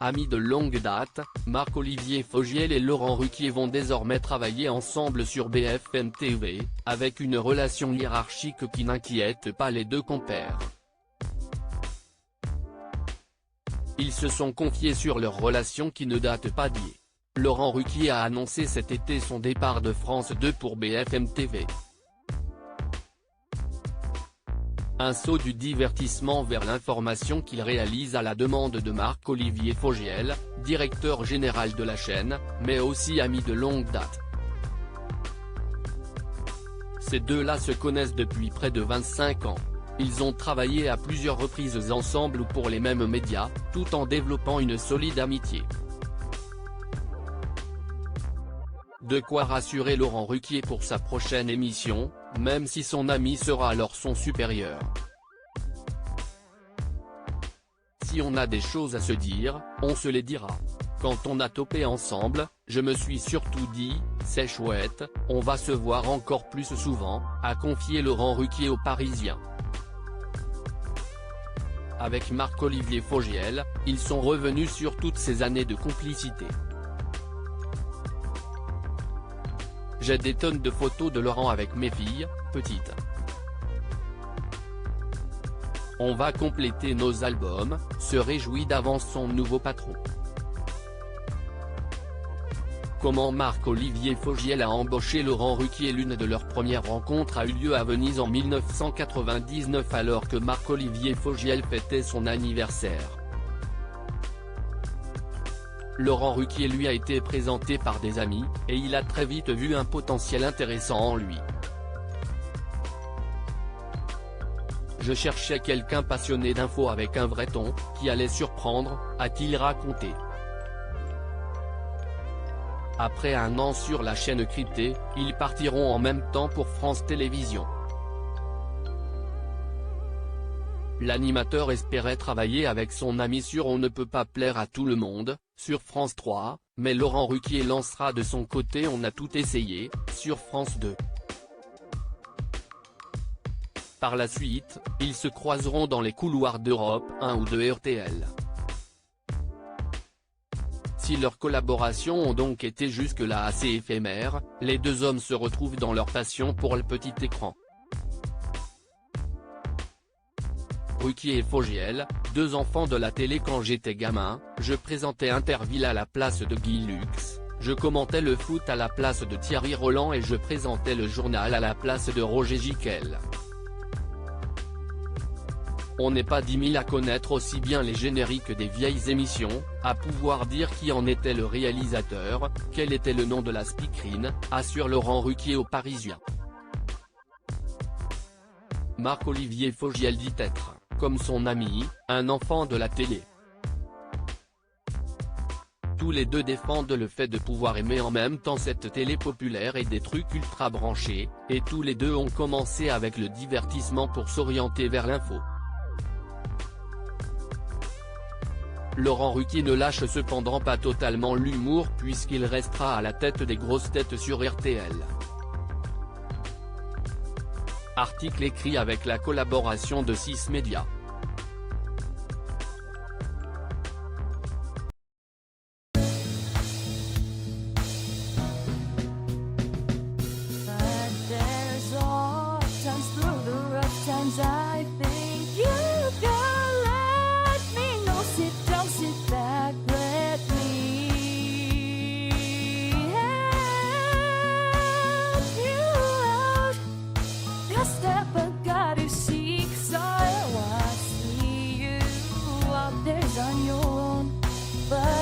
Amis de longue date, Marc-Olivier Fogiel et Laurent Ruquier vont désormais travailler ensemble sur BFM TV, avec une relation hiérarchique qui n'inquiète pas les deux compères. Ils se sont confiés sur leur relation qui ne date pas d'hier. Laurent Ruquier a annoncé cet été son départ de France 2 pour BFM TV. Un saut du divertissement vers l'information qu'il réalise à la demande de Marc-Olivier Fogiel, directeur général de la chaîne, mais aussi ami de longue date. Ces deux-là se connaissent depuis près de 25 ans. Ils ont travaillé à plusieurs reprises ensemble ou pour les mêmes médias, tout en développant une solide amitié. De quoi rassurer Laurent Ruquier pour sa prochaine émission, même si son ami sera alors son supérieur. Si on a des choses à se dire, on se les dira. Quand on a topé ensemble, je me suis surtout dit, c'est chouette, on va se voir encore plus souvent, a confié Laurent Ruquier aux Parisiens. Avec Marc-Olivier Fogiel, ils sont revenus sur toutes ces années de complicité. J'ai des tonnes de photos de Laurent avec mes filles, petites. On va compléter nos albums, se réjouit d'avance son nouveau patron. Comment Marc-Olivier Fogiel a embauché Laurent Ruquier? L'une de leurs premières rencontres a eu lieu à Venise en 1999 alors que Marc-Olivier Fogiel fêtait son anniversaire. Laurent Ruquier lui a été présenté par des amis, et il a très vite vu un potentiel intéressant en lui. Je cherchais quelqu'un passionné d'infos avec un vrai ton, qui allait surprendre, a-t-il raconté. Après un an sur la chaîne cryptée, ils partiront en même temps pour France Télévisions. L'animateur espérait travailler avec son ami sur On ne peut pas plaire à tout le monde, sur France 3, mais Laurent Ruquier lancera de son côté On a tout essayé, sur France 2. Par la suite, ils se croiseront dans les couloirs d'Europe 1 ou de RTL. Si leurs collaborations ont donc été jusque-là assez éphémères, les deux hommes se retrouvent dans leur passion pour le petit écran. Ruquier et Fogiel, deux enfants de la télé. Quand j'étais gamin, je présentais Interville à la place de Guy Lux, je commentais le foot à la place de Thierry Roland et je présentais le journal à la place de Roger Giquel. On n'est pas 10 000 à connaître aussi bien les génériques des vieilles émissions, à pouvoir dire qui en était le réalisateur, quel était le nom de la speakerine, assure Laurent Ruquier aux Parisiens. Marc-Olivier Fogiel dit être, comme son ami, un enfant de la télé. Tous les deux défendent le fait de pouvoir aimer en même temps cette télé populaire et des trucs ultra branchés, et tous les deux ont commencé avec le divertissement pour s'orienter vers l'info. Laurent Ruquier ne lâche cependant pas totalement l'humour puisqu'il restera à la tête des grosses têtes sur RTL. Article écrit avec la collaboration de 6 médias. But